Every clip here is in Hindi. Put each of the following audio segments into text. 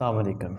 अस्सलामुअलैकुम।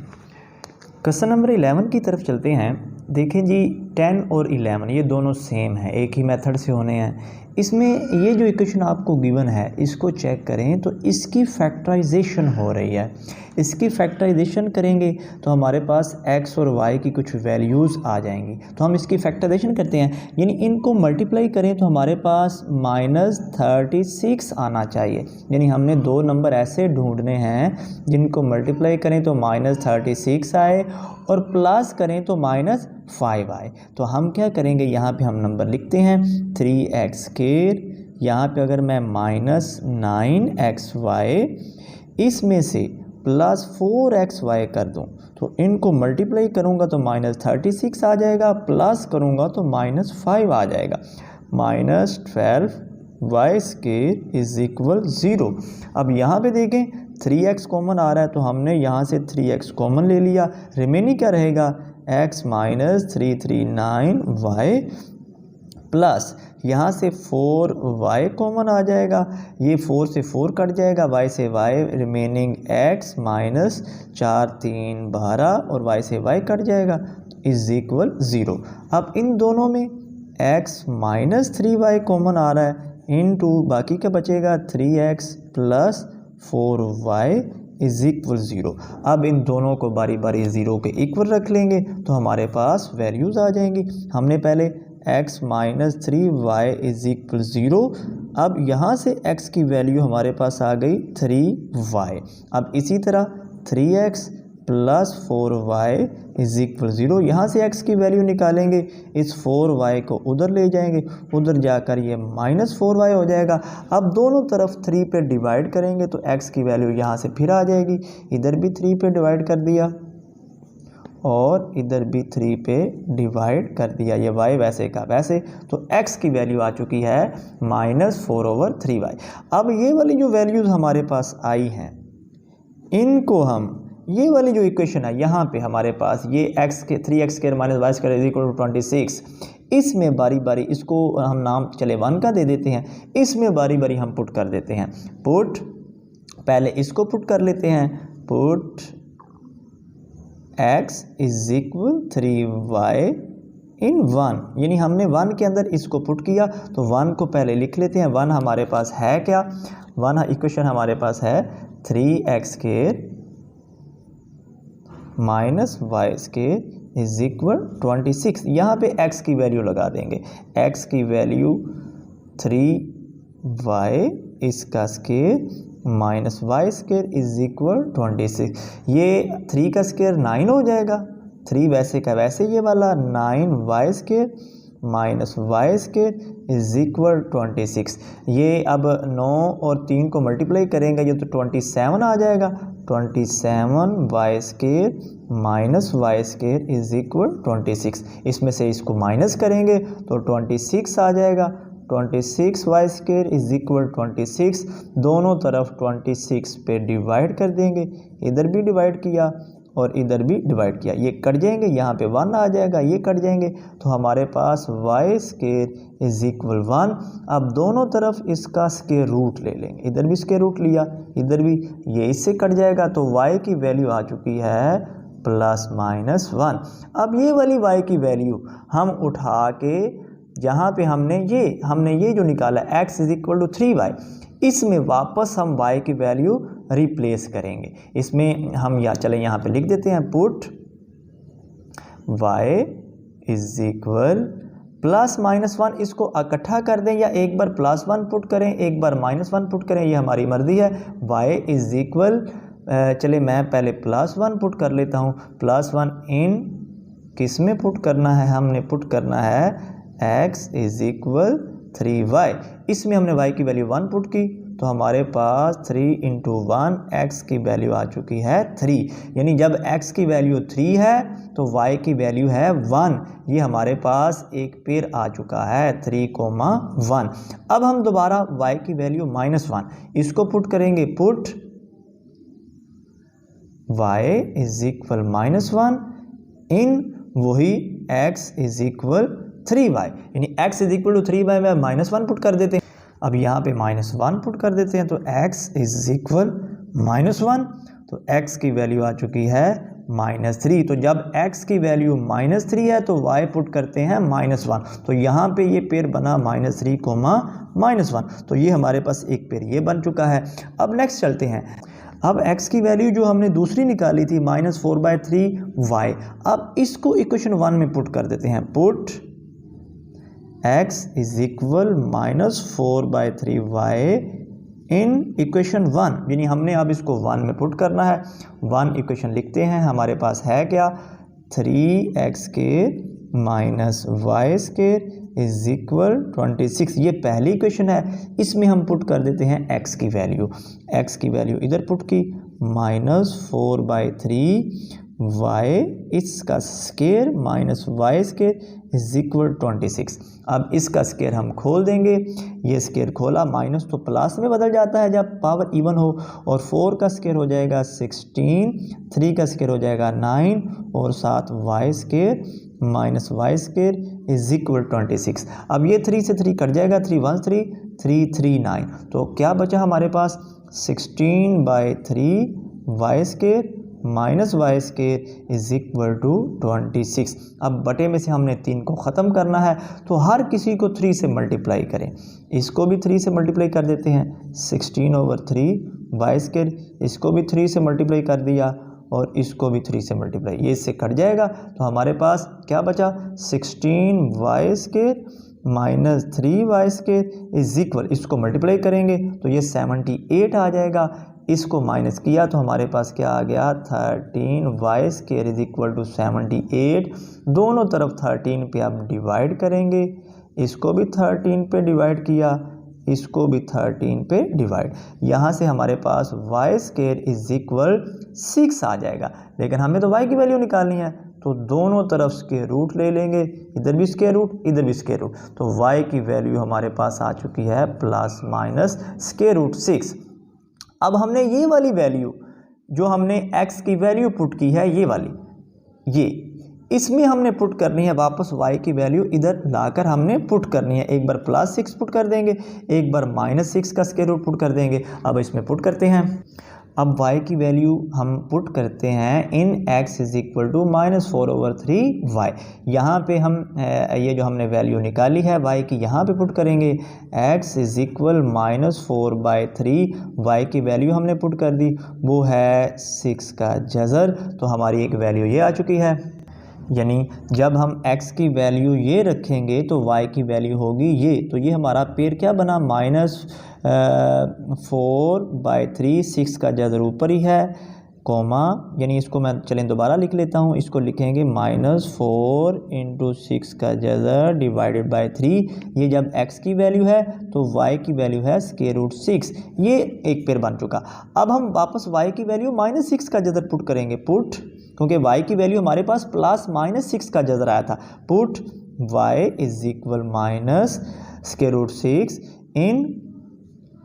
क्वेश्चन नंबर 11 की तरफ चलते हैं। देखें जी 10 और 11 ये दोनों सेम है, एक ही मेथड से होने हैं। इसमें ये जो इक्वेशन आपको गिवन है इसको चेक करें तो इसकी फैक्टराइजेशन हो रही है। इसकी फैक्टराइजेशन करेंगे तो हमारे पास x और y की कुछ वैल्यूज़ आ जाएंगी। तो हम इसकी फैक्टराइजेशन करते हैं, यानी इनको मल्टीप्लाई करें तो हमारे पास -36 आना चाहिए। यानी हमने दो नंबर ऐसे ढूंढने हैं जिनको मल्टीप्लाई करें तो -36 आए और प्लस करें तो -5 आए। तो हम क्या करेंगे, यहाँ पे हम नंबर लिखते हैं 3x²। यहाँ पे अगर मैं -9xy इसमें से +4xy कर दूं तो इनको मल्टीप्लाई करूँगा तो -36 आ जाएगा, प्लस करूँगा तो -5 आ जाएगा। -12y² = 0। अब यहाँ पे देखें 3x कॉमन आ रहा है तो हमने यहाँ से 3x कॉमन ले लिया। रिमेनिंग क्या रहेगा, x - 339y प्लस यहाँ से 4y कॉमन आ जाएगा। ये 4 से 4 कट जाएगा, y से y रिमेनिंग x - 4 3 12 और y से y कट जाएगा = 0। अब इन दोनों में x - 3y कॉमन आ रहा है, इनटू बाकी क्या बचेगा 3x + 4y = 0। अब इन दोनों को बारी बारी 0 के इक्वल रख लेंगे तो हमारे पास वैल्यूज़ आ जाएंगी। हमने पहले x - 3y = 0। अब यहाँ से x की वैल्यू हमारे पास आ गई 3y। अब इसी तरह 3x + 4y = 0। यहाँ से x की वैल्यू निकालेंगे, इस 4y को उधर ले जाएंगे, उधर जाकर ये -4y हो जाएगा। अब दोनों तरफ 3 पे डिवाइड करेंगे तो x की वैल्यू यहाँ से फिर आ जाएगी। इधर भी 3 पे डिवाइड कर दिया और इधर भी 3 पे डिवाइड कर दिया, ये y वैसे का वैसे। तो x की वैल्यू आ चुकी है -4/3y। अब ये वाली जो वैल्यूज़ हमारे पास आई हैं इनको हम, ये वाली जो इक्वेशन है यहाँ पे हमारे पास ये x² 3x² - y² = 26, इसमें बारी बारी इसको हम नाम चले 1 का दे देते हैं, इसमें बारी बारी हम पुट कर देते हैं। पुट पहले इसको पुट कर लेते हैं, पुट x = 3y इन 1, यानी हमने 1 के अंदर इसको पुट किया तो 1 को पहले लिख लेते हैं। 1 हमारे पास है क्या, 1 इक्वेशन हमारे पास है 3x² - y² = 26। यहाँ पे x की वैल्यू लगा देंगे, x की वैल्यू 3y इसका स्क्वायर -y² = 26। ये 3 का स्क्वायर 9 हो जाएगा, 3 वैसे का वैसे ये वाला 9y² - y² = 26। ये अब 9 और 3 को मल्टीप्लाई करेंगे ये तो 27 आ जाएगा। 27y² - y² = 26। इसमें से इसको माइनस करेंगे तो 26 आ जाएगा। 26y² = 26। दोनों तरफ 26 पे डिवाइड कर देंगे, इधर भी डिवाइड किया और इधर भी डिवाइड किया, ये कट जाएंगे, यहाँ पे 1 आ जाएगा, ये कट जाएंगे तो हमारे पास y² = 1। अब दोनों तरफ इसका स्क्वायर रूट ले लेंगे, इधर भी स्क्वायर रूट लिया, इधर भी, ये इससे कट जाएगा तो y की वैल्यू आ चुकी है ±1। अब ये वाली y की वैल्यू हम उठा के जहाँ पे हमने ये जो निकाला x = 3y, इसमें वापस हम y की वैल्यू रिप्लेस करेंगे। इसमें हम यहाँ पे लिख देते हैं, पुट y = ±1। इसको इकट्ठा कर दें या एक बार +1 पुट करें एक बार -1 पुट करें, ये हमारी मर्जी है। y चले मैं पहले +1 पुट कर लेता हूँ। +1 इन किस में पुट करना है, हमने पुट करना है x = 3y। इसमें हमने y की वैल्यू 1 पुट की तो हमारे पास 3 × 1 x की वैल्यू आ चुकी है 3। यानी जब x की वैल्यू 3 है तो y की वैल्यू है 1। ये हमारे पास एक पेयर आ चुका है 3,1। अब हम दोबारा y की वैल्यू -1 इसको पुट करेंगे, पुट y = -1 इन वही x = 3y, यानी x = 3y में -1 पुट कर देते हैं। अब यहाँ पे -1 पुट कर देते हैं तो x = -1 तो x की वैल्यू आ चुकी है -3। तो जब x की वैल्यू -3 है तो y पुट करते हैं -1। तो यहाँ पे ये पेयर बना -3, -1। तो ये हमारे पास एक पेयर ये बन चुका है। अब नेक्स्ट चलते हैं। अब x की वैल्यू जो हमने दूसरी निकाली थी -4/3y, अब इसको इक्वेशन 1 में पुट कर देते हैं। Put x is equal -4/3y in equation 1, यानी हमने अब इसको 1 में पुट करना है। 1 इक्वेशन लिखते हैं, हमारे पास है क्या, 3x² -y² इज इक्वल 26। ये पहली इक्वेशन है, इसमें हम पुट कर देते हैं x की वैल्यू। x की वैल्यू इधर पुट की -4/3y इसका स्केयर -y² इज इक्वल 26। अब इसका स्केयर हम खोल देंगे, ये स्केयर खोला, माइनस तो प्लस में बदल जाता है जब पावर इवन हो, और 4 का स्केयर हो जाएगा 16, 3 का स्केयर हो जाएगा 9 और साथ y² -y² इज इक्वल 26। अब ये 3 से 3 कट जाएगा, 3 1 3 3 3 9। तो क्या बचा हमारे पास, 16/3 y² -y² is equal to 26। अब बटे में से हमने 3 को ख़त्म करना है, तो हर किसी को 3 से मल्टीप्लाई करें। इसको भी 3 से मल्टीप्लाई कर देते हैं, 16/3 y², इसको भी 3 से मल्टीप्लाई कर दिया और इसको भी 3 से मल्टीप्लाई, ये इससे कट जाएगा। तो हमारे पास क्या बचा, 16y² -3y² इज इक्वल, इसको मल्टीप्लाई करेंगे तो ये 78 आ जाएगा। इसको माइनस किया तो हमारे पास क्या आ गया, 13y² इज इक्वल टू 78। दोनों तरफ 13 पे आप डिवाइड करेंगे, इसको भी 13 पे डिवाइड किया, इसको भी 13 पे डिवाइड। यहाँ से हमारे पास y² इज इक्वल 6 आ जाएगा। लेकिन हमें तो y की वैल्यू निकालनी है, तो दोनों तरफ स्क्वायर रूट ले लेंगे, इधर भी स्क्वायर रूट, इधर भी स्क्वायर रूट। तो y की वैल्यू हमारे पास आ चुकी है ±√6। अब हमने ये वाली वैल्यू जो हमने x की वैल्यू पुट की है, ये वाली, ये इसमें हमने पुट करनी है वापस y की वैल्यू इधर लाकर हमने पुट करनी है। एक बार +6 पुट कर देंगे, एक बार -6 का स्क्वायर रूट पुट कर देंगे। अब इसमें पुट करते हैं। अब y की वैल्यू हम पुट करते हैं in x is equal to -4/3y। यहाँ पे हम ये जो हमने वैल्यू निकाली है y की, यहाँ पे पुट करेंगे। x इज इक्वल -4/3y की वैल्यू हमने पुट कर दी, वो है 6 का जज़र। तो हमारी एक वैल्यू ये आ चुकी है, यानी जब हम x की वैल्यू ये रखेंगे तो y की वैल्यू होगी ये। तो ये हमारा पेयर क्या बना, -4/3, 6 का जज़र ऊपर ही है, कॉमा, यानी इसको मैं चलें दोबारा लिख लेता हूँ। इसको लिखेंगे -4 × 6 का जज़र डिवाइडेड बाय 3। ये जब x की वैल्यू है तो y की वैल्यू है √6। ये एक पेयर बन चुका। अब हम वापस y की वैल्यू -6 का जज़र पुट करेंगे, पुट, क्योंकि y की वैल्यू हमारे पास +-6 का जज़र आया था। Put y is equal -√6 in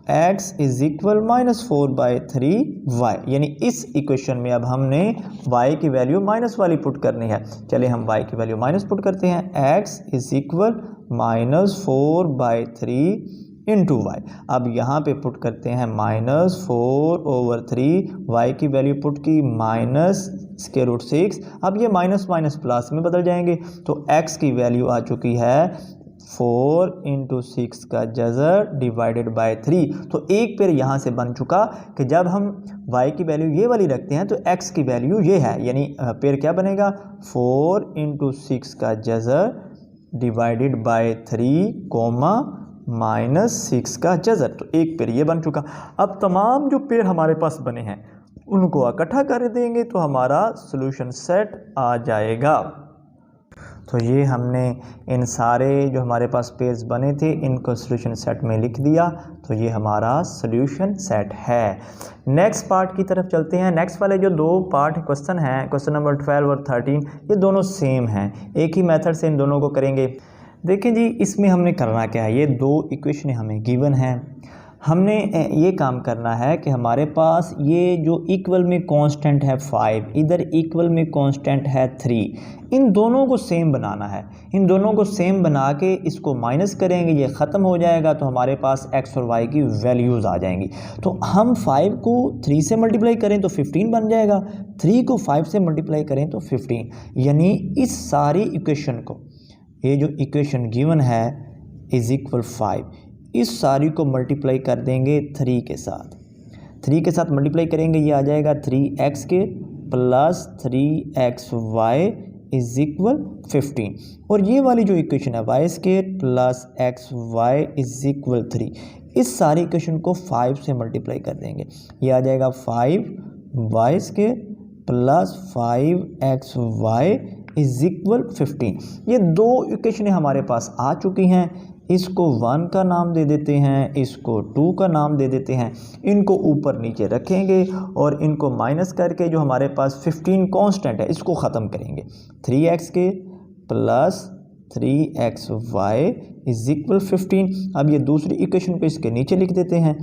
x is equal -4/3y, यानी इस इक्वेशन में अब हमने y की वैल्यू माइनस वाली पुट करनी है। चलिए हम y की वैल्यू माइनस पुट करते हैं, x is equal -4/3 into y। अब यहाँ पे पुट करते हैं -4/3, y की वैल्यू पुट की -√6। अब ये माइनस माइनस प्लस में बदल जाएंगे, तो x की वैल्यू आ चुकी है 4 × 6 का जज़र डिवाइडेड बाय 3। तो एक पेयर यहाँ से बन चुका कि जब हम y की वैल्यू ये वाली रखते हैं तो x की वैल्यू ये है, यानी पेयर क्या बनेगा, 4 × 6 का जज़र डिवाइडेड बाय 3, -6 का जज़र। तो एक पेयर ये बन चुका। अब तमाम जो पेयर हमारे पास बने हैं उनको इकट्ठा कर देंगे तो हमारा सॉल्यूशन सेट आ जाएगा। तो ये हमने इन सारे जो हमारे पास पेयर्स बने थे इनको सॉल्यूशन सेट में लिख दिया, तो ये हमारा सॉल्यूशन सेट है। नेक्स्ट पार्ट की तरफ चलते हैं। नेक्स्ट वाले जो दो पार्ट क्वेश्चन हैं, क्वेश्चन नंबर 12 और 13, ये दोनों सेम हैं, एक ही मेथड से इन दोनों को करेंगे। देखें जी, इसमें हमने करना क्या है, ये दो इक्वेशन हमें गिवन हैं, हमने ये काम करना है कि हमारे पास ये जो इक्वल में कांस्टेंट है 5, इधर इक्वल में कांस्टेंट है 3, इन दोनों को सेम बनाना है। इन दोनों को सेम बना के इसको माइनस करेंगे, ये ख़त्म हो जाएगा तो हमारे पास x और y की वैल्यूज़ आ जाएंगी। तो हम 5 को 3 से मल्टीप्लाई करें तो 15 बन जाएगा, 3 को 5 से मल्टीप्लाई करें तो 15, यानी इस सारी इक्वेशन को, ये जो इक्वेशन गिवन है इज़ इक्वल 5, इस सारी को मल्टीप्लाई कर देंगे 3 के साथ, 3 के साथ मल्टीप्लाई करेंगे, ये आ जाएगा 3x के प्लस 3xy इज इक्वल 15, और ये वाली जो इक्वेशन है y square plus xy is equal 3, इस सारी इक्वेशन को 5 से मल्टीप्लाई कर देंगे, ये आ जाएगा 5y square plus 5xy is equal 15। ये दो इक्वेशनें हमारे पास आ चुकी हैं, इसको 1 का नाम दे देते हैं, इसको 2 का नाम दे देते हैं, इनको ऊपर नीचे रखेंगे और इनको माइनस करके जो हमारे पास 15 कांस्टेंट है इसको ख़त्म करेंगे, 3x के प्लस 3xy इज इक्वल 15। अब ये दूसरी इक्वेशन को इसके नीचे लिख देते हैं,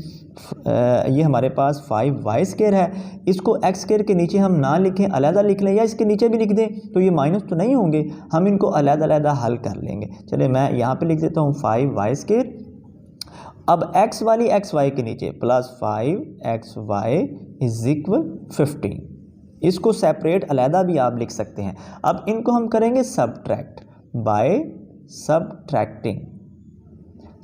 ये हमारे पास 5y स्क्वायर है, इसको x स्क्वायर के नीचे हम ना लिखें, अलहदा लिख लें, या इसके नीचे भी लिख दें तो ये माइनस तो नहीं होंगे, हम इनको अलहदा हल कर लेंगे। चलिए मैं यहाँ पे लिख देता हूँ 5y स्क्वायर, अब x वाली xy के नीचे प्लस 5xy इज इक्वल 15, इसको सेपरेट अलहदा भी आप लिख सकते हैं। अब इनको हम करेंगे सब्ट्रैक्ट बाय सब्ट्रैक्टिंग,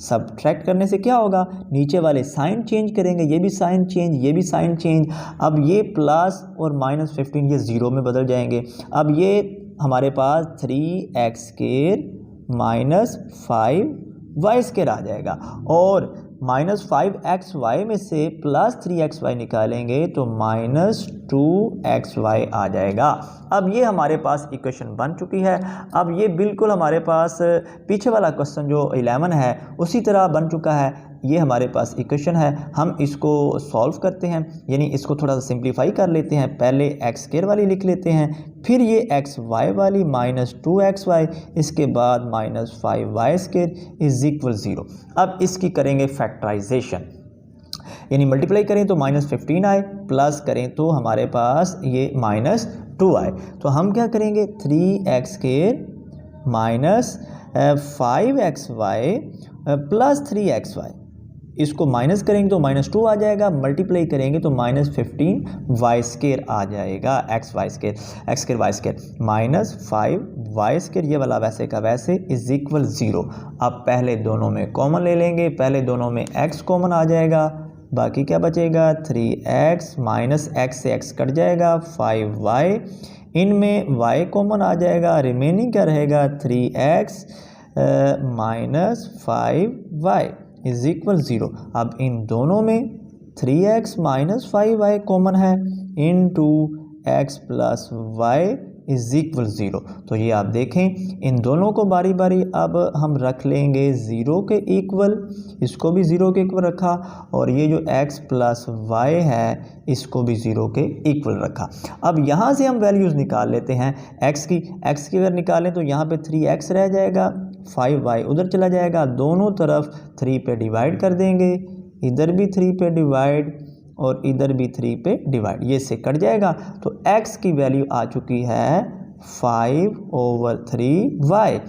सब्ट्रैक्ट करने से क्या होगा, नीचे वाले साइन चेंज करेंगे, ये भी साइन चेंज, ये भी साइन चेंज, अब ये प्लस और माइनस 15 ये ज़ीरो में बदल जाएंगे। अब ये हमारे पास 3x square minus 5y square आ जाएगा, और माइनस 5xy में से प्लस 3xy निकालेंगे तो माइनस 2xy आ जाएगा। अब ये हमारे पास इक्वेशन बन चुकी है। अब ये बिल्कुल हमारे पास पीछे वाला क्वेश्चन जो 11 है उसी तरह बन चुका है, ये हमारे पास इक्वेशन है, हम इसको सॉल्व करते हैं, यानी इसको थोड़ा सा सिंप्लीफाई कर लेते हैं, पहले x स्क्वायर वाली लिख लेते हैं, फिर ये xy वाली माइनस 2xy, इसके बाद minus 5y square is equal 0। अब इसकी करेंगे फैक्टराइजेशन, यानी मल्टीप्लाई करें तो माइनस 15 आए, प्लस करें तो हमारे पास ये माइनस 2 आए, तो हम क्या करेंगे 3x square minus 5xy plus 3xy, इसको माइनस करेंगे तो माइनस 2 आ जाएगा, मल्टीप्लाई करेंगे तो माइनस 15y स्क्वायर आ जाएगा, x square y square minus 5y square, ये वाला वैसे का वैसे इज इक्वल 0। अब पहले दोनों में कॉमन ले लेंगे, पहले दोनों में x कॉमन आ जाएगा, बाकी क्या बचेगा 3x माइनस x से x कट जाएगा 5y, इनमें y कॉमन आ जाएगा, रिमेनिंग क्या रहेगा 3x minus 5y is equal 0। अब इन दोनों में 3x माइनस 5y कॉमन है, into x plus y is equal 0। तो ये आप देखें इन दोनों को बारी बारी अब हम रख लेंगे 0 के इक्वल, इसको भी 0 के इक्वल रखा, और ये जो x प्लस y है इसको भी 0 के इक्वल रखा। अब यहाँ से हम वैल्यूज़ निकाल लेते हैं x की अगर निकालें तो यहाँ पे 3x रह जाएगा, 5y उधर चला जाएगा, दोनों तरफ 3 पे डिवाइड कर देंगे, इधर भी 3 पे डिवाइड और इधर भी 3 पे डिवाइड, ये से कट जाएगा, तो x की वैल्यू आ चुकी है 5/3y।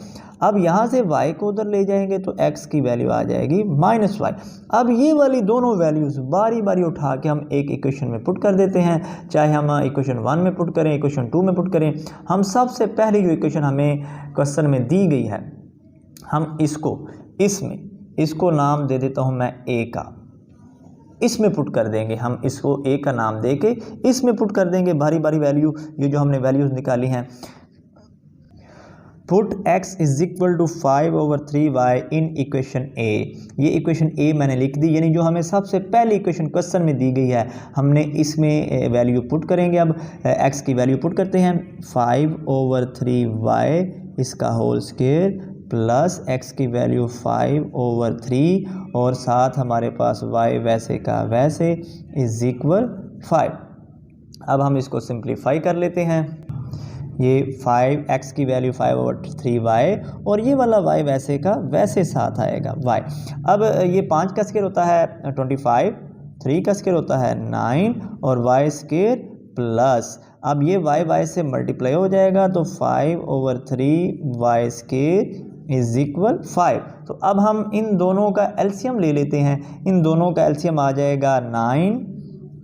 अब यहाँ से y को उधर ले जाएंगे तो x की वैल्यू आ जाएगी माइनस y। अब ये वाली दोनों वैल्यूज़ बारी बारी उठा के हम एक इक्वेशन में पुट कर देते हैं, चाहे हम इक्वेशन 1 में पुट करें, इक्वेशन 2 में पुट करें। हम सबसे पहले जो इक्वेशन हमें क्वेश्चन में दी गई है, हम इसको नाम दे देता हूँ मैं a का, इसमें पुट कर देंगे, हम इसको a का नाम दे के इसमें पुट कर देंगे बारी बारी वैल्यू, ये जो हमने वैल्यूज़ निकाली हैं। Put x is equal to 5/3y in equation a, ये इक्वेशन a मैंने लिख दी, यानी जो हमें सबसे पहली इक्वेशन क्वेश्चन में दी गई है हमने इसमें वैल्यू पुट करेंगे। अब x की वैल्यू पुट करते हैं 5/3y इसका होल स्क्वायर प्लस x की वैल्यू 5/3 और साथ हमारे पास y वैसे का वैसे इज इक्वल 5। अब हम इसको सिंप्लीफाई कर लेते हैं, ये 5x की वैल्यू 5/3y और ये वाला y वैसे का वैसे साथ आएगा y। अब ये 5 का स्क्वायर होता है 25, 3 का स्क्वायर होता है 9 और y स्क्वायर प्लस, अब ये y से मल्टीप्लाई हो जाएगा तो 5/3y स्क्वायर इज इक्वल 5। तो अब हम इन दोनों का एलसीएम ले लेते हैं, इन दोनों का एलसीएम आ जाएगा 9।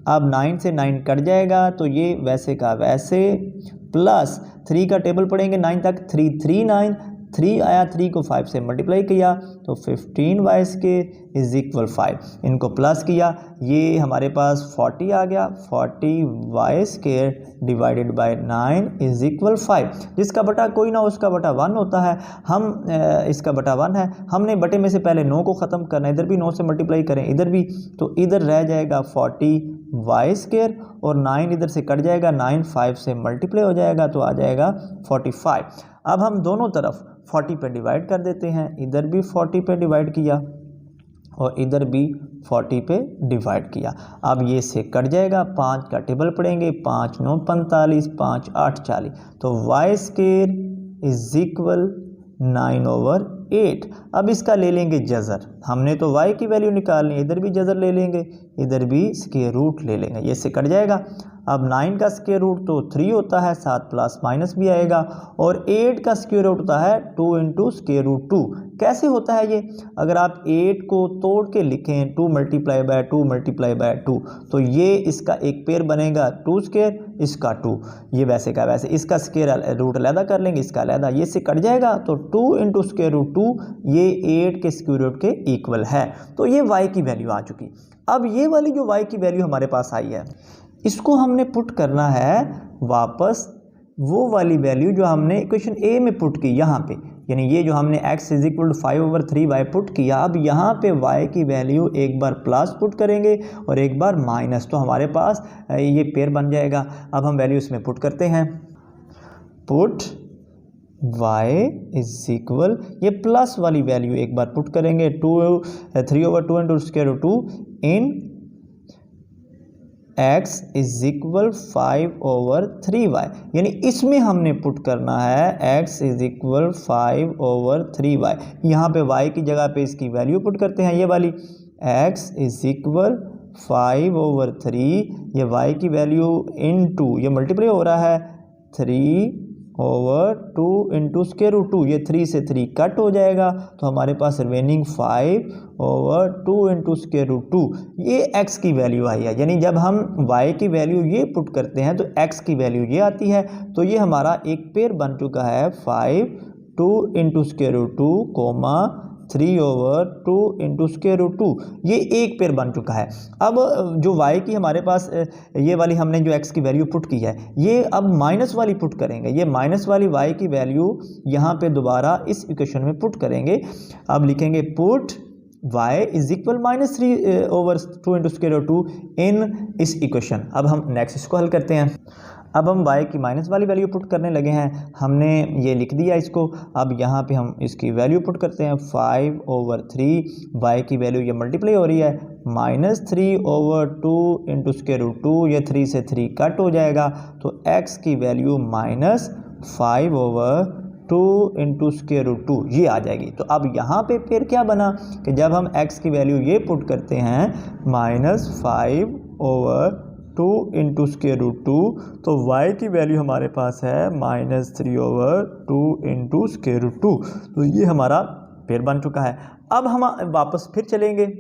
अब 9 से 9 कट जाएगा तो ये वैसे का वैसे प्लस 3 का टेबल पढ़ेंगे 9 तक, 3 3 9, 3 आया, 3 को 5 से मल्टीप्लाई किया तो 15y स्क्वायर इज इक्वल 5। इनको प्लस किया, ये हमारे पास 40 आ गया, 40y square divided by 9 is equal 5। जिसका बटा कोई ना उसका बटा 1 होता है, हम इसका बटा 1 है, हमने बटे में से पहले 9 को ख़त्म करना है, इधर भी 9 से मल्टीप्लाई करें इधर भी, तो इधर रह जाएगा 40y स्क्वायर और 9 इधर से कट जाएगा, 9 5 से मल्टीप्लाई हो जाएगा तो आ जाएगा 45। अब हम दोनों तरफ 40 पे डिवाइड कर देते हैं, इधर भी 40 पे डिवाइड किया और इधर भी 40 पे डिवाइड किया। अब ये से कट जाएगा, 5 का टेबल पढ़ेंगे, 5 9 45, 5 8 40, तो y स्क्वायर इज इक्वल 9/8। अब इसका ले लेंगे जज़र, हमने तो y की वैल्यू निकालनी है, इधर भी जज़र ले लेंगे, इधर भी स्क्वायर रूट ले लेंगे, ये से कट जाएगा। अब 9 का स्क्वायर रूट तो 3 होता है, साथ प्लस माइनस भी आएगा, और 8 का स्क्वायर रूट होता है 2 इंटू स्क्वायर रूट 2। कैसे होता है ये, अगर आप 8 को तोड़ के लिखें 2 मल्टीप्लाई बाय 2 मल्टीप्लाई बाय 2, तो ये इसका एक पेयर बनेगा 2 स्क्वायर, इसका 2, ये वैसे का वैसे, इसका स्क्वायर रूट अलहदा कर लेंगे, इसका अलहदा, ये से कट जाएगा तो 2 इंटू स्क्वायर रूट 2 ये 8 के स्क्वायर रूट के इक्वल है। तो ये y की वैल्यू आ चुकी। अब ये वाली जो y की वैल्यू हमारे पास आई है, इसको हमने पुट करना है वापस वो वाली वैल्यू जो हमने इक्वेशन ए में पुट की यहाँ पे, यानी ये जो हमने x is equal to 5/3y put किया, अब यहाँ पे y की वैल्यू एक बार प्लस पुट करेंगे और एक बार माइनस, तो हमारे पास ये पेयर बन जाएगा। अब हम वैल्यू इसमें पुट करते हैं, पुट y इज इक्वल, ये प्लस वाली वैल्यू एक बार पुट करेंगे 3/2 into square root 2 in x is equal 5/3y, यानी इसमें हमने पुट करना है x इज इक्वल 5/3y। यहाँ पे y की जगह पे इसकी वैल्यू पुट करते हैं, ये वाली x इज इक्वल 5/3, ये y की वैल्यू इनटू, ये मल्टीप्लाई हो रहा है 3/2 इंटू स्क्वायर रूट 2, ये 3 से 3 कट हो जाएगा, तो हमारे पास रिमेनिंग 5/2 इंटू स्क्वायर रूट 2, ये x की वैल्यू आई है। यानी जब हम y की वैल्यू ये पुट करते हैं तो x की वैल्यू ये आती है, तो ये हमारा एक पेयर बन चुका है 5/2 into square root 2 comma 3/2 into square root 2, ये एक पेयर बन चुका है। अब जो y की हमारे पास ये वाली हमने जो x की वैल्यू पुट की है, ये अब माइनस वाली पुट करेंगे, ये माइनस वाली y की वैल्यू यहाँ पे दोबारा इस इक्वेशन में पुट करेंगे। अब लिखेंगे put y is equal -3/2 into square root 2 in इस इक्वेशन। अब हम नेक्स्ट इसको हल करते हैं। अब हम y की माइनस वाली वैल्यू पुट करने लगे हैं, हमने ये लिख दिया इसको। अब यहाँ पे हम इसकी वैल्यू पुट करते हैं 5/3, y की वैल्यू ये मल्टीप्लाई हो रही है -3/2 इंटू स्क्वायर रूट 2, ये 3 से 3 कट हो जाएगा, तो x की वैल्यू -5/2 इंटू स्क्वायर रूट 2 ये आ जाएगी। तो अब यहाँ पे फिर क्या बना कि जब हम x की वैल्यू ये पुट करते हैं -5/2 इंटू स्क्वायर रूट 2, तो y की वैल्यू हमारे पास है -3/2 इंटू स्क्वायर रूट 2, तो ये हमारा पेयर बन चुका है। अब हम वापस फिर चलेंगे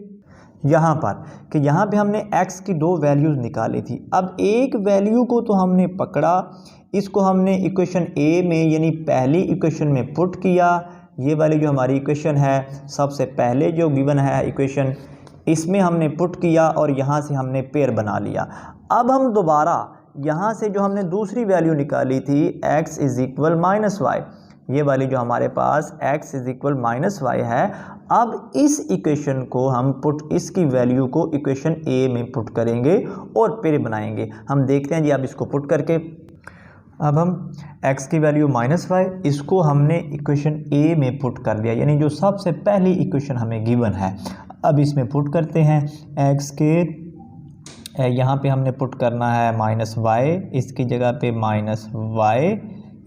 यहाँ पर कि यहाँ पे हमने x की दो वैल्यूज़ निकाली थी। अब एक वैल्यू को तो हमने पकड़ा, इसको हमने इक्वेशन ए में यानी पहली इक्वेशन में पुट किया, ये वाली जो हमारी इक्वेशन है सबसे पहले जो गिवन है इक्वेशन, इसमें हमने पुट किया और यहाँ से हमने पेयर बना लिया। अब हम दोबारा यहाँ से जो हमने दूसरी वैल्यू निकाली थी x इज इक्वल -y, ये वाली जो हमारे पास x इज इक्वल -y है, अब इस इक्वेशन को हम इसकी वैल्यू को इक्वेशन ए में पुट करेंगे और पेयर बनाएंगे। हम देखते हैं जी अब इसको पुट करके। अब हम x की वैल्यू -y, इसको हमने इक्वेशन ए में पुट कर दिया, यानी जो सबसे पहली इक्वेशन हमें गिवन है। अब इसमें पुट करते हैं x के, यहाँ पे हमने पुट करना है -y, इसकी जगह पे -y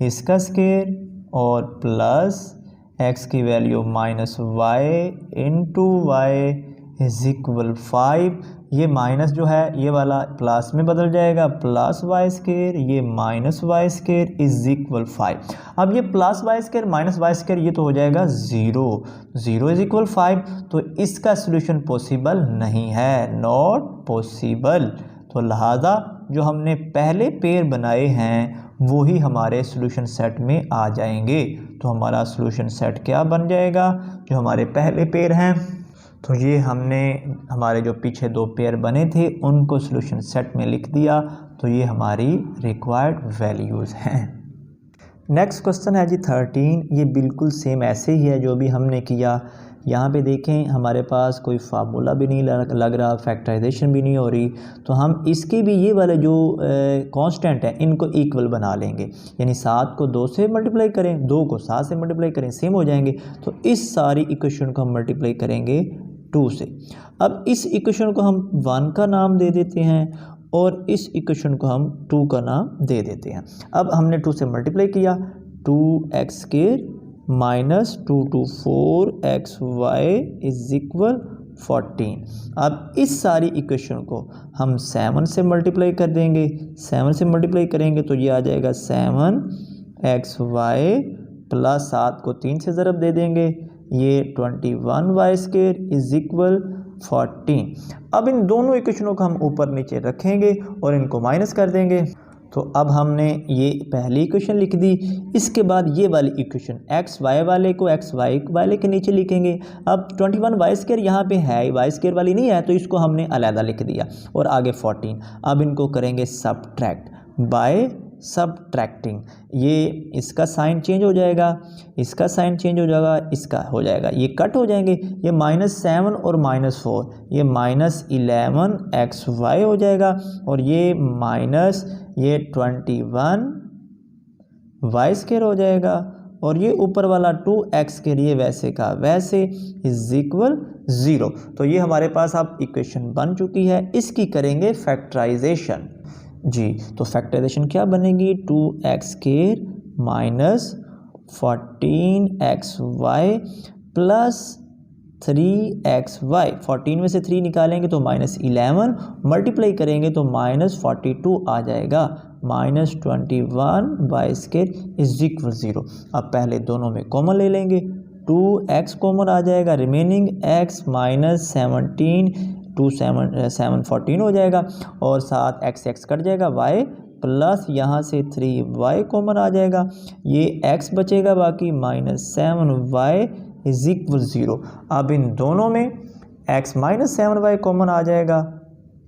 इसका स्केयर और प्लस x की value minus y into y is equal 5। ये माइनस जो है ये वाला प्लस में बदल जाएगा, प्लस वाई स्केयर, ये minus y square is equal 5। अब ये plus y square minus y square ये तो हो जाएगा 0, 0 इज इक्वल 5। तो इसका सोल्यूशन पॉसिबल नहीं है, नॉट पॉसिबल। तो लिहाजा जो हमने पहले पेयर बनाए हैं वो ही हमारे सोल्यूशन सेट में आ जाएंगे। तो हमारा सोल्यूशन सेट क्या बन जाएगा, जो हमारे पहले पेयर हैं, तो ये हमने हमारे जो पीछे दो पेयर बने थे उनको सोल्यूशन सेट में लिख दिया। तो ये हमारी रिक्वायर्ड वैल्यूज़ हैं। नेक्स्ट क्वेश्चन है जी 13। ये बिल्कुल सेम ऐसे ही है जो भी हमने किया। यहाँ पे देखें हमारे पास कोई फार्मूला भी नहीं लग रहा, फैक्टराइजेशन भी नहीं हो रही, तो हम इसके भी ये वाले जो कांस्टेंट है इनको इक्वल बना लेंगे। यानी 7 को 2 से मल्टीप्लाई करें, 2 को 7 से मल्टीप्लाई करें, सेम हो जाएंगे। तो इस सारी इक्वेशन को हम मल्टीप्लाई करेंगे 2 से। अब इस इक्वेशन को हम 1 का नाम दे देते हैं और इस इक्वेशन को हम 2 का नाम दे देते हैं। अब हमने 2 से मल्टीप्लाई किया, 2x square minus 2 to 4xy is equal 14। अब इस सारी इक्वेशन को हम 7 से मल्टीप्लाई कर देंगे, 7 से मल्टीप्लाई करेंगे तो ये आ जाएगा 7xy प्लस 7 को 3 से ज़रब दे देंगे, ये 21y स्क्वायर इज इक्वल 14। अब इन दोनों इक्वेशनों को हम ऊपर नीचे रखेंगे और इनको माइनस कर देंगे। तो अब हमने ये पहली इक्वेशन लिख दी। इसके बाद ये वाली इक्वेशन एक्स वाई वाले को एक्स वाई वाले के नीचे लिखेंगे। अब 21y स्क्वायर यहाँ पे है, y स्क्वायर वाली नहीं है, तो इसको हमने अलहदा लिख दिया और आगे 14। अब इनको करेंगे सबट्रैक्ट बाय सबट्रैक्टिंग। ये इसका साइन चेंज हो जाएगा, इसका साइन चेंज हो जाएगा, इसका हो जाएगा, ये कट हो जाएंगे। ये -7 और -4, ये -11xy हो जाएगा और ये माइनस ये 21y स्क्वायर हो जाएगा और ये ऊपर वाला 2x के लिए वैसे का वैसे इज इक्वल 0। तो ये हमारे पास अब इक्वेशन बन चुकी है। इसकी करेंगे फैक्टराइजेशन जी। तो फैक्टराइजेशन क्या बनेगी, 2x square minus 14xy plus 3xy। 14 में से 3 निकालेंगे तो -11, मल्टीप्लाई करेंगे तो -42 आ जाएगा, -21y स्क्वायर इज इक्वल 0। अब पहले दोनों में कॉमन ले लेंगे, 2x कॉमन आ जाएगा, रिमेनिंग x माइनस 17 2 7 14 हो जाएगा और साथ x कट जाएगा, y प्लस यहाँ से 3y कॉमन आ जाएगा, ये x बचेगा बाकी -7y इज इक्वल 0। अब इन दोनों में x माइनस 7y कॉमन आ जाएगा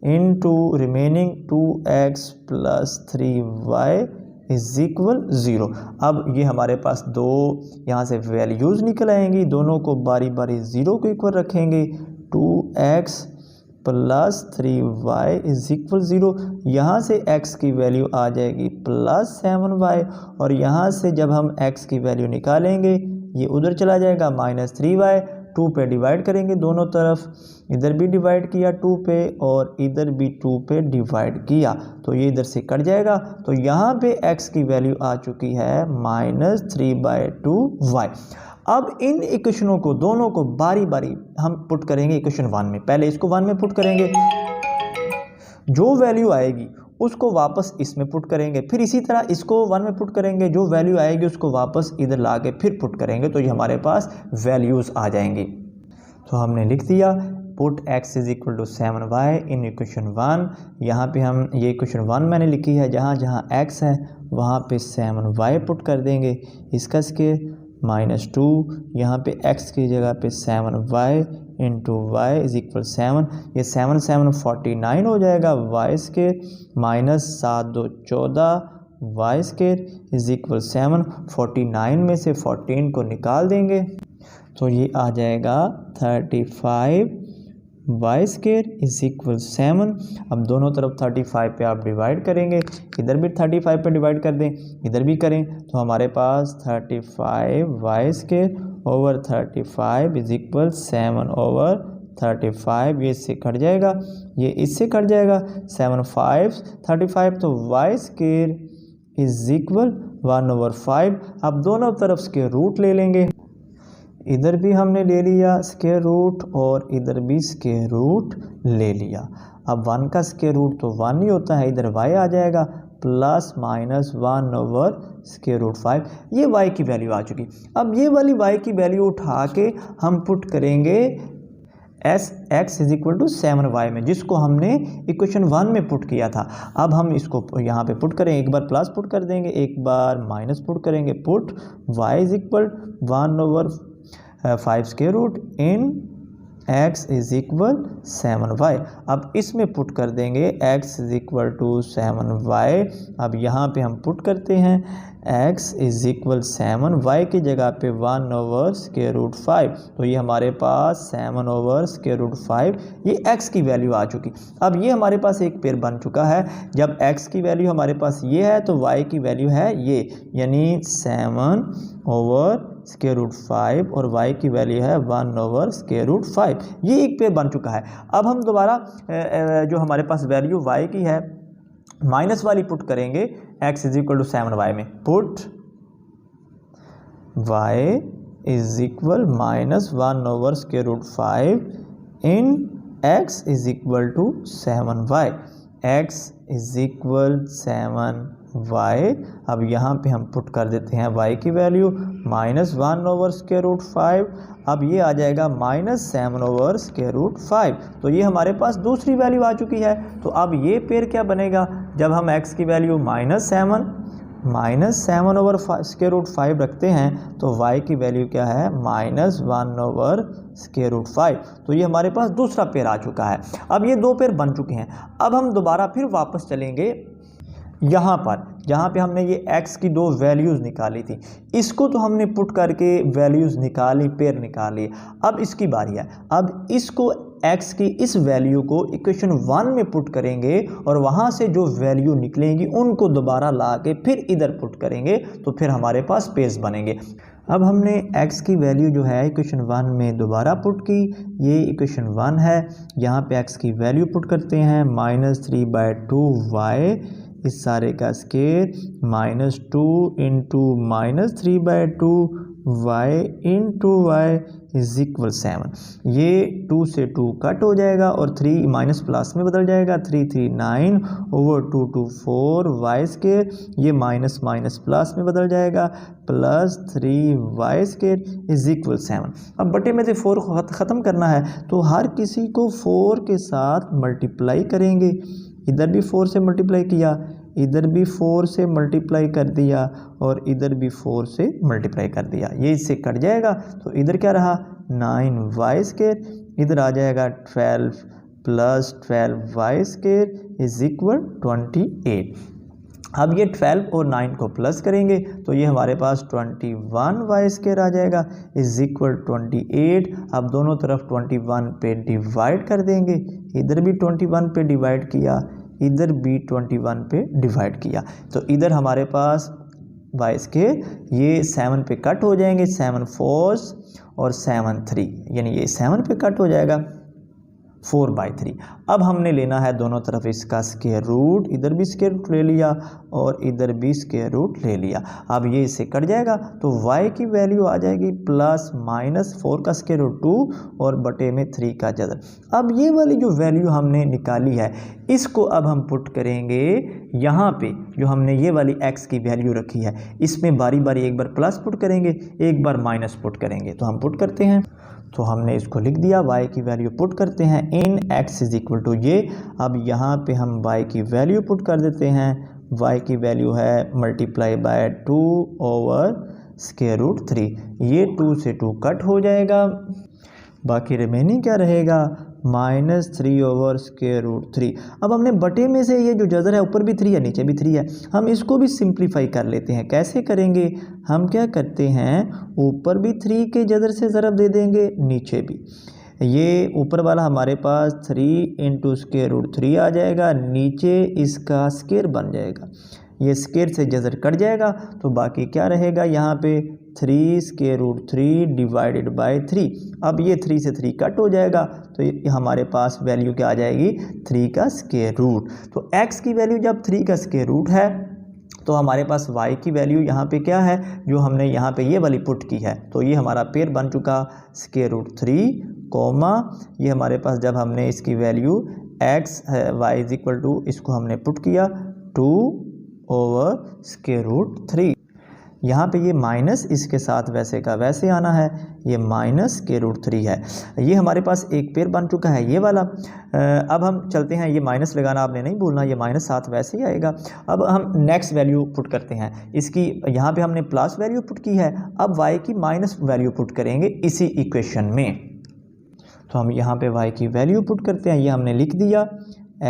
into remaining 2x plus 3y is equal 0। अब ये हमारे पास दो यहाँ से वैल्यूज़ निकल आएंगी, दोनों को बारी बारी 0 को इक्वल रखेंगे, 2x plus 3y is equal 0। यहाँ से x की वैल्यू आ जाएगी प्लस 7y और यहाँ से जब हम x की वैल्यू निकालेंगे ये उधर चला जाएगा -3y। 2 पे डिवाइड करेंगे दोनों तरफ, इधर भी डिवाइड किया 2 पे और इधर भी 2 पे डिवाइड किया तो ये इधर से कट जाएगा। तो यहाँ पे x की वैल्यू आ चुकी है -3/2y। अब इन इक्वेशनों को दोनों को बारी बारी हम पुट करेंगे इक्वेशन 1 में। पहले इसको 1 में पुट करेंगे, जो वैल्यू आएगी उसको वापस इसमें पुट करेंगे, फिर इसी तरह इसको 1 में पुट करेंगे, जो वैल्यू आएगी उसको वापस इधर ला के फिर पुट करेंगे, तो ये हमारे पास वैल्यूज़ आ जाएंगी। तो हमने लिख दिया put x is equal to 7y in equation 1। यहाँ पे हम ये इक्वेशन 1 मैंने लिखी है, जहाँ जहाँ x है वहाँ पे 7y पुट कर देंगे, इसका स्क्वायर -2, यहाँ पे x की जगह पे 7y into y is equal 7, ये 7 7 49 हो जाएगा, y square -7 2 14 y square is equal 7। 49 में से 14 को निकाल देंगे तो ये आ जाएगा 35 y स्क्वायर इज इक्वल 7। अब दोनों तरफ 35 पे आप डिवाइड करेंगे, इधर भी 35 पे डिवाइड कर दें, इधर भी करें, तो हमारे पास 35 y square over 35 is equal 7/35। ये इससे कट जाएगा, ये इससे कट जाएगा, 7 5 35 तो y स्क्वायर इज इक्वल 1/5। अब दोनों तरफ स्क्वायर रूट ले लेंगे, इधर भी हमने ले लिया स्क्वायर रूट और इधर भी स्क्वायर रूट ले लिया। अब 1 का स्क्वायर रूट तो 1 ही होता है, इधर y आ जाएगा प्लस माइनस 1/√5। ये y की वैल्यू आ चुकी। अब ये वाली y की वैल्यू उठा के हम पुट करेंगे x = 7y में, जिसको हमने इक्वेशन 1 में पुट किया था। अब हम इसको यहाँ पे पुट करें, एक बार प्लस पुट कर देंगे, एक बार माइनस पुट करेंगे। पुट y = 1/5 स्क्वायर रूट इन x = 7y। अब इसमें पुट कर देंगे x = 7y। अब यहाँ पे हम पुट करते हैं x = 7y की जगह पे 1/√5। तो ये हमारे पास 7/√5, ये x की वैल्यू आ चुकी। अब ये हमारे पास एक पेयर बन चुका है। जब x की वैल्यू हमारे पास ये है तो y की वैल्यू है ये, यानी 7/√5 और y की वैल्यू है 1/√5। ये एक पेयर बन चुका है। अब हम दोबारा जो हमारे पास वैल्यू y की है माइनस वाली पुट करेंगे x = 7y में। पुट y = -1/√5 इन x = 7y। x = 7y। अब यहाँ पे हम पुट कर देते हैं y की वैल्यू -1/√5। अब ये आ जाएगा -7/√5। तो ये हमारे पास दूसरी वैल्यू आ चुकी है। तो अब ये पेयर क्या बनेगा, जब हम x की वैल्यू -7/5 रखते हैं तो y की वैल्यू क्या है -1/5। तो ये हमारे पास दूसरा पेयर आ चुका है। अब ये दो पेयर बन चुके हैं। अब हम दोबारा फिर वापस चलेंगे यहाँ पर, जहाँ पे हमने ये x की दो वैल्यूज़ निकाली थी। इसको तो हमने पुट करके वैल्यूज़ निकाली, पेयर निकाली। अब इसकी बारी है। अब इसको x की इस वैल्यू को इक्वेशन 1 में पुट करेंगे और वहाँ से जो वैल्यू निकलेंगी उनको दोबारा ला के फिर इधर पुट करेंगे, तो फिर हमारे पास पेयर्स बनेंगे। अब हमने x की वैल्यू जो है इक्वेशन 1 में दोबारा पुट की। ये इक्वेशन 1 है, यहाँ पे x की वैल्यू पुट करते हैं -3/2y, इस सारे का स्क्वायर -2 × -3/2y × y = 7। ये 2 से 2 कट हो जाएगा और 3 माइनस प्लस में बदल जाएगा। 339/2 ये माइनस माइनस प्लस में बदल जाएगा +3y² = 7। अब बटे में से 4 को ख़त्म करना है तो हर किसी को 4 के साथ मल्टीप्लाई करेंगे। इधर भी 4 से मल्टीप्लाई किया, इधर भी 4 से मल्टीप्लाई कर दिया और इधर भी 4 से मल्टीप्लाई कर दिया। ये इससे कट जाएगा तो इधर क्या रहा 9y², इधर आ जाएगा 12 + 12y² = 28। अब ये 12 और 9 को प्लस करेंगे तो ये हमारे पास 21y² आ जाएगा = 28। अब दोनों तरफ 21 पे डिवाइड कर देंगे, इधर भी 21 पे डिवाइड किया, इधर भी 21 पे डिवाइड किया। तो इधर हमारे पास y², ये 7 पे कट हो जाएंगे, 7 4 और 7 3, यानी ये 7 पे कट हो जाएगा 4/3। अब हमने लेना है दोनों तरफ इसका स्क्वायर रूट, इधर भी स्क्वायर रूट ले लिया और इधर भी स्क्वायर रूट ले लिया। अब ये इससे कट जाएगा तो y की वैल्यू आ जाएगी +-4 का स्क्वायर रूट 2 और बटे में 3 का जदर। अब ये वाली जो वैल्यू हमने निकाली है इसको अब हम पुट करेंगे यहाँ पे, जो हमने ये वाली x की वैल्यू रखी है इसमें बारी बारी एक बार प्लस पुट करेंगे, एक बार माइनस पुट करेंगे। तो हम पुट करते हैं, तो हमने इसको लिख दिया, y की वैल्यू पुट करते हैं इन x = ये। अब यहाँ पे हम y की वैल्यू पुट कर देते हैं, y की वैल्यू है ×2/√3। ये 2 से 2 कट हो जाएगा, बाकी रिमेनिंग क्या रहेगा -3/√3। अब हमने बटे में से ये जो जज़र है ऊपर भी 3 है नीचे भी 3 है, हम इसको भी सिंप्लीफाई कर लेते हैं। कैसे करेंगे, हम क्या करते हैं ऊपर भी 3 के जज़र से ज़रब दे देंगे, नीचे भी। ये ऊपर वाला हमारे पास 3 × √3 आ जाएगा, नीचे इसका स्क्वायर बन जाएगा, ये स्क्वायर से जज़र कट जाएगा तो बाकी क्या रहेगा यहाँ पे 3√3 / 3। अब ये 3 से 3 कट हो जाएगा तो ये हमारे पास वैल्यू क्या आ जाएगी 3 का स्क्वायर रूट। तो x की वैल्यू जब 3 का स्क्वायर रूट है तो हमारे पास y की वैल्यू यहाँ पे क्या है, जो हमने यहाँ पे ये वाली पुट की है, तो ये हमारा पेयर बन चुका √3 कोमा ये हमारे पास जब हमने इसकी value x y is equal to इसको हमने पुट किया 2/√3। यहाँ पे ये माइनस इसके साथ वैसे का वैसे आना है, ये -√3 है। ये हमारे पास एक पेयर बन चुका है ये वाला। अब हम चलते हैं, ये माइनस लगाना आपने नहीं भूलना, ये माइनस साथ वैसे ही आएगा। अब हम नेक्स्ट वैल्यू पुट करते हैं इसकी, यहाँ पे हमने प्लस वैल्यू पुट की है, अब y की माइनस वैल्यू पुट करेंगे इसी इक्वेशन में। तो हम यहाँ पे y की वैल्यू पुट करते हैं, ये हमने लिख दिया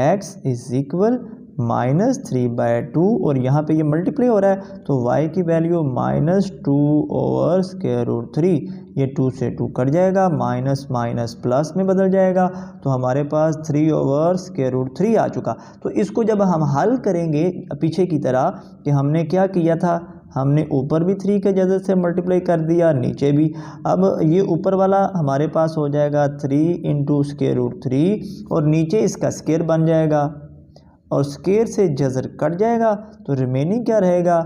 x इज इक्वल -3/2 और यहाँ पे ये मल्टीप्लाई हो रहा है तो y की वैल्यू -2/√3, ये 2 से 2 कट जाएगा, माइनस माइनस प्लस में बदल जाएगा, तो हमारे पास 3/√3 आ चुका। तो इसको जब हम हल करेंगे पीछे की तरह कि हमने क्या किया था, हमने ऊपर भी 3 के जगह से मल्टीप्लाई कर दिया, नीचे भी। अब ये ऊपर वाला हमारे पास हो जाएगा 3 × √3 और नीचे इसका स्क्वायर बन जाएगा और स्क्वायर से जज़र कट जाएगा, तो रिमेनिंग क्या रहेगा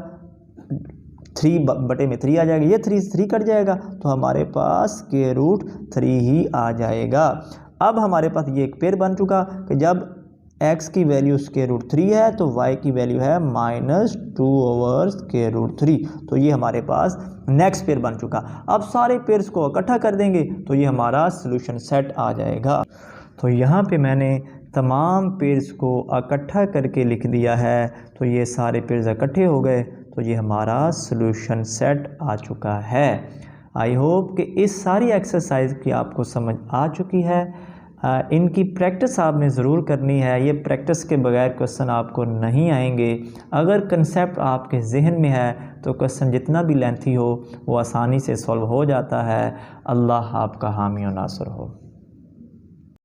3/3 आ जाएगा, ये 3 कट जाएगा, तो हमारे पास √3 ही आ जाएगा। अब हमारे पास ये एक पेयर बन चुका कि जब x की वैल्यू √3 है तो y की वैल्यू है -2/√3, तो ये हमारे पास नेक्स्ट पेयर बन चुका। अब सारे पेयर्स को इकट्ठा कर देंगे तो ये हमारा सॉल्यूशन सेट आ जाएगा। तो यहाँ पे मैंने तमाम पेयर्स को इकट्ठा करके लिख दिया है, तो ये सारे पेयर्स इकट्ठे हो गए, तो ये हमारा सॉल्यूशन सेट आ चुका है। आई होप कि इस सारी एक्सरसाइज की आपको समझ आ चुकी है। इनकी प्रैक्टिस आपने ज़रूर करनी है, ये प्रैक्टिस के बगैर क्वेश्चन आपको नहीं आएंगे। अगर कंसेप्ट आपके जहन में है तो क्वेश्चन जितना भी लेंथी हो वो आसानी से सॉल्व हो जाता है। अल्लाह आपका हामी और नासर हो।